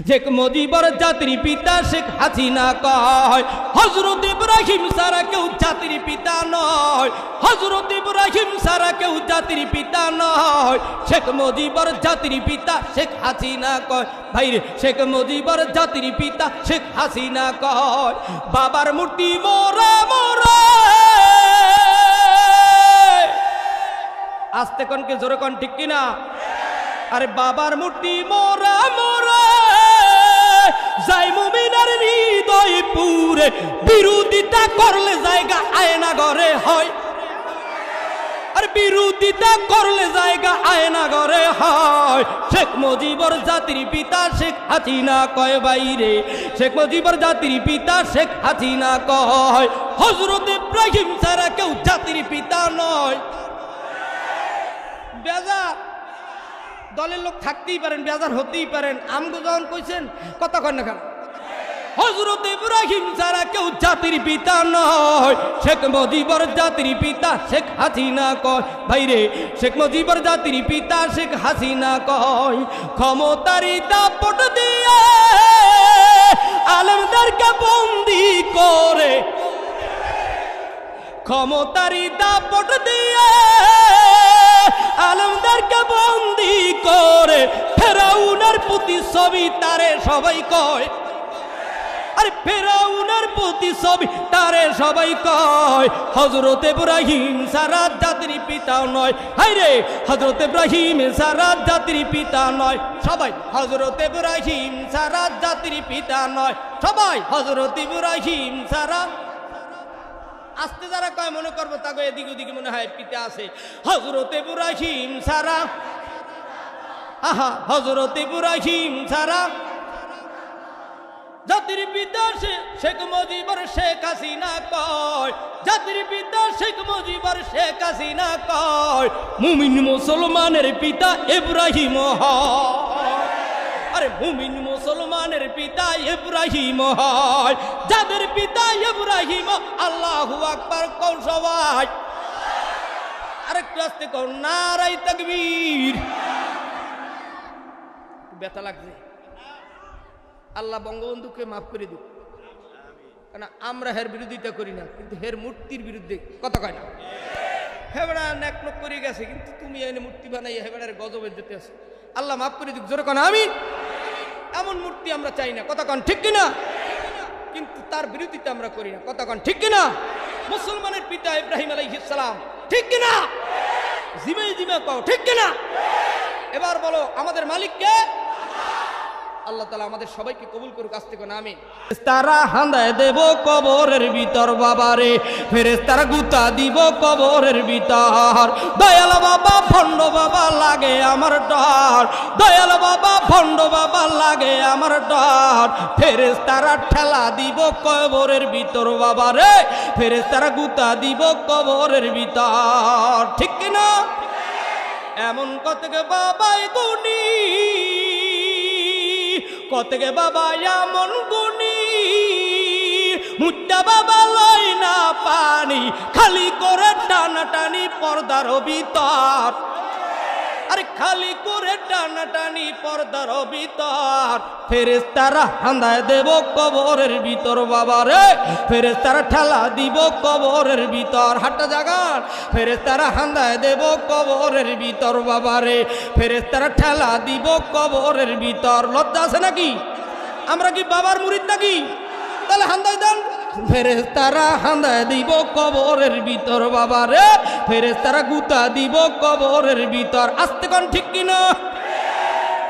শেখ মুজিবর জাতির পিতা শেখ হাসিনা কয় হযরত ইব্রাহিম সারা কেউ জাতির পিতা নয়, হযরত ইব্রাহিম সারা কেউ জাতির পিতা নয়। শেখ মুজিবর জাতির পিতা শেখ হাসিনা কয় ভাইরে, শেখ মুজিবর জাতির পিতা শেখ হাসিনা কয় বাবার মূর্তি মোরা মোরা। আস্তে কনকে জোরে কন, ঠিক কিনা? আরে বাবার মূর্তি মোরা মোরা, যাই মুমিনার হৃদয় পুরে, বিরোধিতা করলে জায়গা আয়না ঘরে হয়। আর বিরোধিতা করলে জায়গা আয়না ঘরে হয়। শেখ মুজিবর জাতির পিতা শেখ হাসিনা কয় বাইরে, শেখ মুজিবর জাতির পিতা শেখ হাসিনা কয় হযরত ইব্রাহিম ছাড়া কেউ জাতির পিতা নয়। বেজার দলের লোক থাকতেই পারেন, বেজার হতেই পারেন, আমগো যখন কইছেন কথা কন না কেন? হযরত ইব্রাহিম ছাড়া কেউ জাতির পিতা নয়। শেখ মুজিবর জাতির পিতা শেখ হাসিনা কয় ভাইরে, শেখ মুজিবর জাতির পিতা শেখ হাসিনা কয় ক্ষমতারি দাপট দিয়ে আলেমদেরকে বন্দী করে, ক্ষমতারি দাপট দিয়ে আলেমদেরকে বন্দী করে, ফেরাউনের প্রতিছবি তারে সবাই কয়। আরে ফেরাউনের প্রতিছবি তারে সবাই কয় হযরত ইব্রাহিম সারা জাতির পিতা নয়। হায়রে হযরত ইব্রাহিম সারা জাতির পিতা নয় সবাই, হযরত ইব্রাহিম সারা জাতির পিতা নয় সবাই, হযরত ইব্রাহিম সারা। আস্তে যারা কয় মনে করবো তাকে এদিক ওদিকে মনে হয় পিতা আছে। হযরত ইব্রাহিম সারা, আহা হযরত ইব্রাহিম সারা জাতির পিতা শেখ মুজিবর শেখ হাসিনা কয়, জাতির পিতা শেখ মুজিবর শেখ হাসিনা কয় মুমিন মুসলমানের পিতা ইব্রাহিম হয়। আরে মুমিন মুসলমানের পিতা ইব্রাহিম হয়, যাদের পিতা ইব্রাহিম। আল্লাহু আকবার কোন সবাই? আরেকটু আস্তে কোন নারায়ে তাকবীর। ব্যথা লাগছে? আল্লাহ বঙ্গবন্ধুকে মাফ করে দিক, কারণ আমরা হের বিরোধিতা করি না, কিন্তু হের মূর্তির বিরুদ্ধে কথা কয় না। হেবড়া নেক নক করে গেছে, কিন্তু তুমি এনে মূর্তি বানাই হেবড়ার গজবে যেতে আছো। আল্লাহ মাফ করে দিক, জোরে কন আমিন। এমন মূর্তি আমরা চাই না, কথা কন ঠিক কিনা? কিন্তু তার বিরোধিতা আমরা করি না, কথা কন ঠিক কিনা? মুসলমানের পিতা ইব্রাহিম আলাইহিস সালাম, ঠিক কিনা? জিমে জিমে কও ঠিক কিনা? এবার বলো আমাদের মালিক কে? আল্লাহ তাআলা আমাদের সবাইকে কবুল করুক, আস্তে কোন আমিন। ফেরেশতারা হান্দায় দেব কবরের ভিতর বাবারে, ফেরেশতারা গুতা দিব কবরের ভিতর। দয়াল বাবা ভণ্ড বাবা লাগে আমার ডর, দয়াল বাবা ভণ্ড বাবা লাগে আমার ডর। ফেরেশতারা ঠেলা দিব কবরের ভিতর বাবারে, ফেরেশতারা গুতা দিব কবরের ভিতর, ঠিক কিনা? এমন কতকে বাবাই গুনি, কতকে বাবা এমন গুনি, মুদ্দা বাবা লয় না পানি, খালি করে টানাটানি পর্দার ভিতর। আরে খালি করে টানাটানি পর্দার ভিতর। ফেরেশতারা হান্দায় দেব কবরের ভিতর বাবারে, ফেরেশতারা ঠেলা দিব কবরের ভিতর। হাটটা জাগান, ফেরেশতারা হান্দায় দেব কবরের ভিতর বাবারে, ফেরেশতারা ঠেলা দিব কবরের ভিতর। লজ্জা আছে নাকি? আমরা কি বাবার মুরিদ নাকি? তাহলে হান্দায় দেন। ফেরেশতারা হান্দায় দিব কবরের ভিতর বাবারে, ফেরেশতারা গুতা দিব কবরের ভিতর। আস্তে কোন ঠিক কিনা?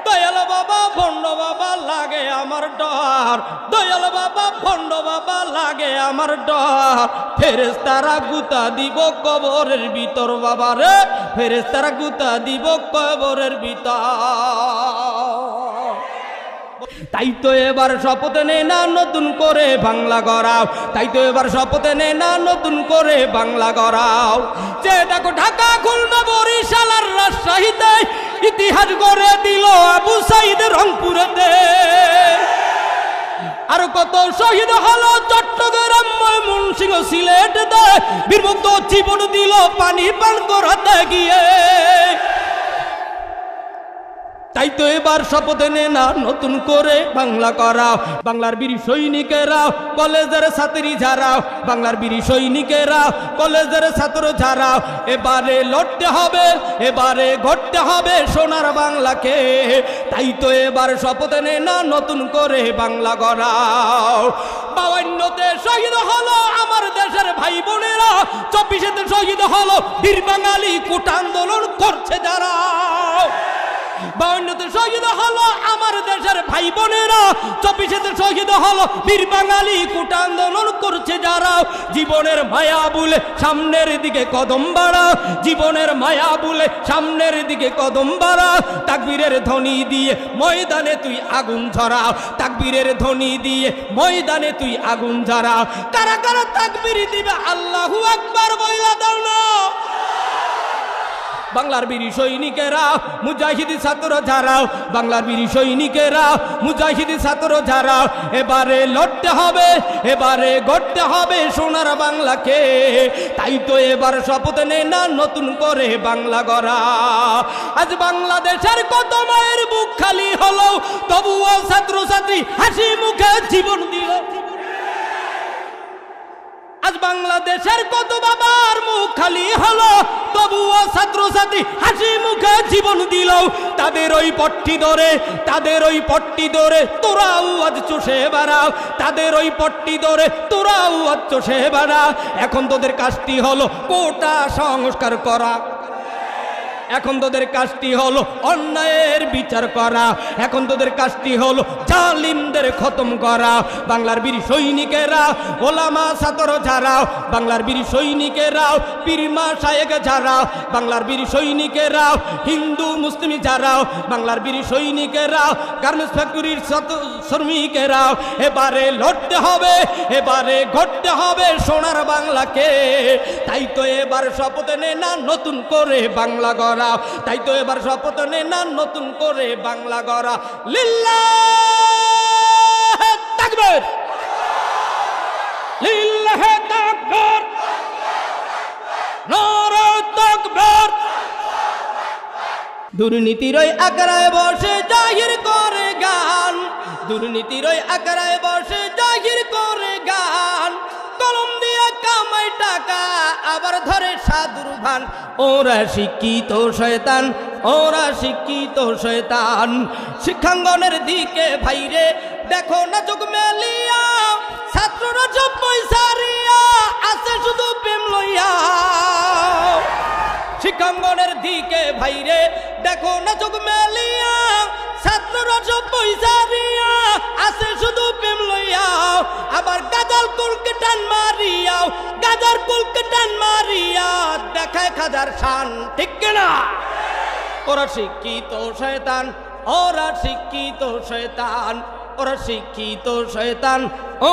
দয়াল বাবা ভণ্ড বাবা লাগে আমার ডর, দয়াল বাবা ভণ্ড বাবা লাগে আমার ডর। ফেরেশতারা গুতা দিব কবরের ভিতর বাবারে, ফেরেশতারা গুতা দিব কবরের ভিতর। তাই তো এবার শপথ নে না নতুন করে বাংলা গড়াও, তাই তো এবার শপথ নে না নতুন করে বাংলা গড়াও। যে দেখো ঢাকা খুলনা বরিশাল আর রাজশাহীতে ইতিহাস গড়ে দিল আবু সাইদ রংপুরেতে। আর কত শহীদ হলো চট্টগ্রাম ময়মনসিংহ সিলেটে, বীরমুক্ত জীবন দিল পানি পান করাতে গিয়ে। তাই তো এবার শপথ নে না নতুন করে বাংলা করা। বাংলার বীর সৈনিকেরা কলেজের ছাত্রী যারা, বাংলার বীর সৈনিকেরা কলেজের ছাত্র যারা, এবারে লড়তে হবে, এবারে গড়তে হবে সোনার বাংলাকে। তাই তো এবার শপথ নে না নতুন করে বাংলা গড়া। 52তে শহীদ হলো আমার দেশের ভাই বোনেরা, 24তে শহীদ হলো বীর বাঙালি কোটা আন্দোলন করছে যারা। 52তে শহীদ হলো আমার দেশের ভাই বোনেরা, 24তে শহীদ হলো বীর বাঙালি কোটা আন্দোলন করছে যারা। জীবনের মায়া বলে সামনের দিকে কদম বাড়া, জীবনের মায়া বলে সামনের দিকে কদম বাড়া। তাকবীরের ধ্বনি দিয়ে ময়দানে তুই আগুন ঝরা, তাকবীরের ধ্বনি দিয়ে ময়দানে তুই আগুন ঝরা। কারা কারা তাকবীর দিবে আল্লাহু আকবার বইলা দাও না। বাংলার বীর সৈনিকেরা মুজাহিদি ছাত্র যারা, বাংলার বীর সৈনিকেরা মুজাহিদি ছাত্র যারা, এবারে লড়তে হবে, এবারে গড়তে হবে সোনার বাংলাকে। তাই তো এবার শপথ নে না নতুন করে বাংলা গড়া। আজ বাংলাদেশের কত মায়ের বুক খালি হলো, তবুও ছাত্র ছাত্রী হাসি মুখে জীবন দিল। আজ বাংলাদেশের কত বাবার মুখ খালি হলো, তবুও ছাত্র ছাত্রী হাসি মুখে জীবন দিল। তাদের ওই পট্টি ধরে, তাদের ওই পট্টি ধরে তোরাও আজ চষে বেড়াও, তাদের ওই পট্টি ধরে তোরাও আজ চষে বেড়া। এখন তোদের কাজটি হলো কোটা সংস্কার করা, এখন তোদের কাজটি হলো অন্যায়ের বিচার করা, এখন তোদের কাজটি হলো জালিমদের খতম করা। বাংলার বীর সৈনিকেরা ওলামা ছাত্র যারা, বাংলার বীর সৈনিকেরা পীরমা শায়েখ যারা, বাংলার বীর সৈনিকেরা হিন্দু মুসলিম যারা, বাংলার বীর সৈনিকেরা গার্মেন্টস ফ্যাক্টরির শ্রমিকেরা, এবারে লড়তে হবে, এবারে গড়তে হবে সোনার বাংলাকে। তাই তো এবার শপথ নে না নতুন করে বাংলা গড়া, তাই তো এবার শপথ নে না নতুন করে বাংলা গড়া। লিল্লাহে তাকবীর, লিল্লাহে তাকবীর, নারে তাকবীর। দুর্নীতির ওই আকড়ায় বসে জাহির করে গান, দুর্নীতির ওই আকড়ায় বসে জাহির করে গান। কলম দিয়ে কামাই টাকা আবার ধরে সাধুর ভান। ওরা শিক্ষিত শয়তান, ওরা শিক্ষিত শয়তান। শিক্ষাঙ্গনের দিকে ভাইরে দেখো না চোখ মেলিয়া, ছাত্ররা সব পয়সা রিয়া আছে শুধু প্রেম লইয়া। শিক্ষাঙ্গনের দিকে ভাইরে দেখো না চোখ মেলিয়া, ছাত্ররা সব পয়সা রিয়া আছে শুধু প্রেম লইয়া। আবার গাজার কুলকে টান মারিয়াও, গাজার কুলকে টান মারিয়া দেখায় খাজার শান, ঠিক কিনা? ওরা শিক্ষিত শয়তান, ওরা শিক্ষিত শয়তান, ওরা শিক্ষিত শয়তান,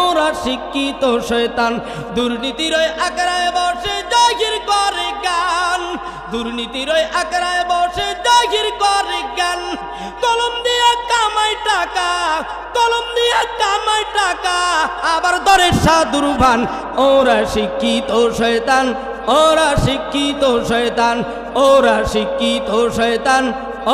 ওরা শিক্ষিত শয়তান। দুর্নীতির ওই আকড়ায় বসে জাহির করে গান, দুর্নীতির ওই আকড়ায় বসে জাহির করে গান। কলম দিয়ে কামাই টাকা, কলম দিয়ে কামাই টাকা আবার ধরে সাধুর ভান। ওরা শিক্ষিত শয়তান, ওরা শিক্ষিত শয়তান, ওরা শিক্ষিত শয়তান,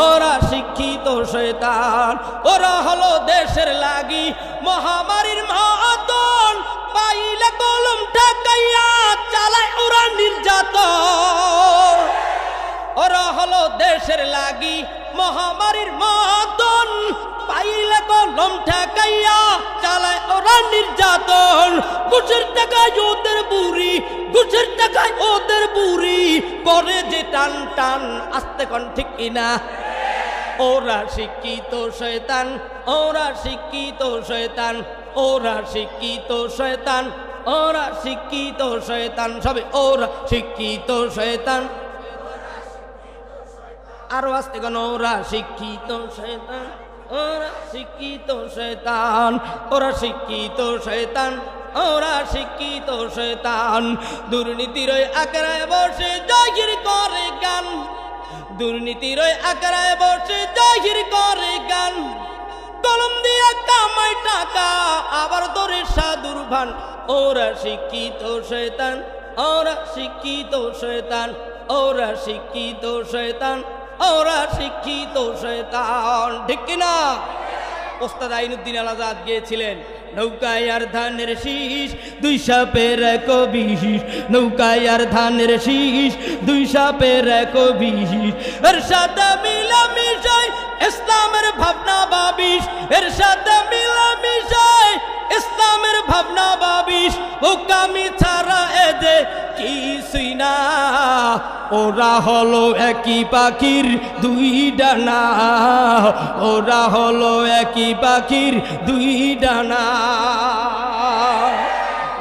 ওরা শিক্ষিত শয়তান। ওরা হলো দেশের লাগি মহামারীর মতন, পাইলে কলম ঠেকাইয়া চালায় ওরা নির্যাতন। ওরা হলো দেশের লাগি মহামারীর মতন, পাইলে কলম ঠেকাইয়া চালায় ওরা নির্যাতন। ঘুষের টাকায় ওদের বুড়ি, ঘুষের টাকায় ওদের বুড়ি করে যে টান টান, আস্তে কোন ঠিক কিনা? ওরা শিক্ষিত শয়তান, ওরা শিক্ষিত শয়তান, ওরা শিক্ষিত শয়তান, ওরা শিক্ষিত শয়তান। সবে ওরা শিক্ষিত শয়তান, আরো আস্তে কোন? ওরা শিক্ষিত শয়তান, ওরা শিক্ষিত শয়তান, ওরা শিক্ষিত শয়তান, ওরা শিক্ষিত শয়তান। দুর্নীতির ওই আকড়ায় বসে জাহির করে গান, দুর্নীতির ওই আকড়ায় বসে জাহির করে গান। কলম দিয়ে কামাই টাকা আবার ধরে সাধুর ভান। ওরা শিক্ষিত শয়তান, ওরা শিক্ষিত শয়তান, ওরা শিক্ষিত শয়তান, ওরা শিক্ষিত শয়তান, ঠিক কিনা? ওস্তাদ আইনুদ্দিন আল আজাদ গিয়েছিলেন, নৌকায় আর ধানের শীষ, দুই সাপের এক বিষ, নৌকায় আর ধানের শীষ, দুই সাপের এক বিষ, এর সাথে মিলামিশাই ইসলামের ভাবনা বাবিশ, এর সাথে মিলামিশাই ইসলামের ভাবনা বাবিশ, বোকামি ছাড়া এদে কিছুই না, ওরা হলো একই পাখির দুই ডানা, ওরা হলো একই পাখির দুই ডানা।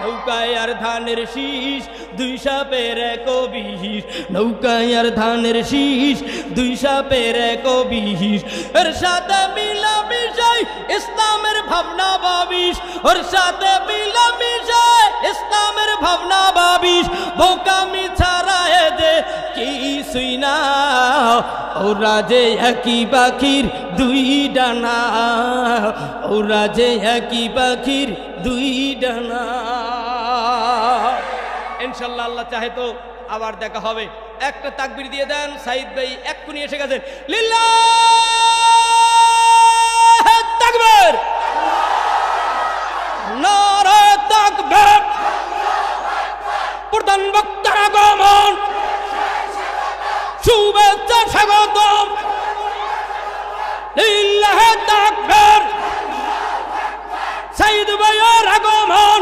নৌকায় আর ধানের শীষ, দুই সাপের এক বিষ, নৌকায় আর ধানের শীষ, দুই সাপের এক বিষ, এর সাথে মিলামিশাই ইসলামের ভাবনা বাবিশ, ওর সাথে মিলামিশাই ইসলামের ভাবনা বাবিশ, বোকামি ছাড়া এদে কিছুই না, ওরা যে একই পাখির দুই ডানা, ওরা যে একই পাখির দুই ডানা। ইনশাল্লাহ আল্লাহ চাহে তো আবার দেখা হবে। একটা তাকবীর দিয়ে দেন, সাইদ ভাই এক্ষুনি এসে গেছেন। লিল্লাহু তাকবীর, নারে তাকবীর, প্রধান বক্তার আগমন, শুভেচ্ছা স্বাগতম, লিল্লাহু তাকবীর, সাইদ ভাইয়ের আগমন,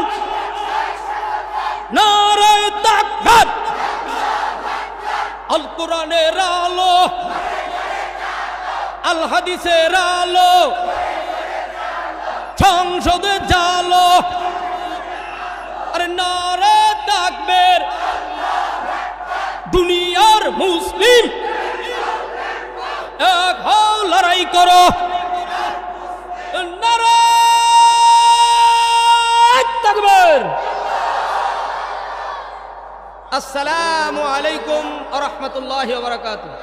নারে তাকবীর, আল কোরআনের আলো, আল হাদিসের আলো, সংসদে জালো, আরে নারে তাকবীর, দুনিয়ার মুসলিম এক হও, লড়াই করো, নারে তাকবীর। আসসালামু আলাইকুম ওয়া রাহমাতুল্লাহি ওয়া বারাকাতুহু।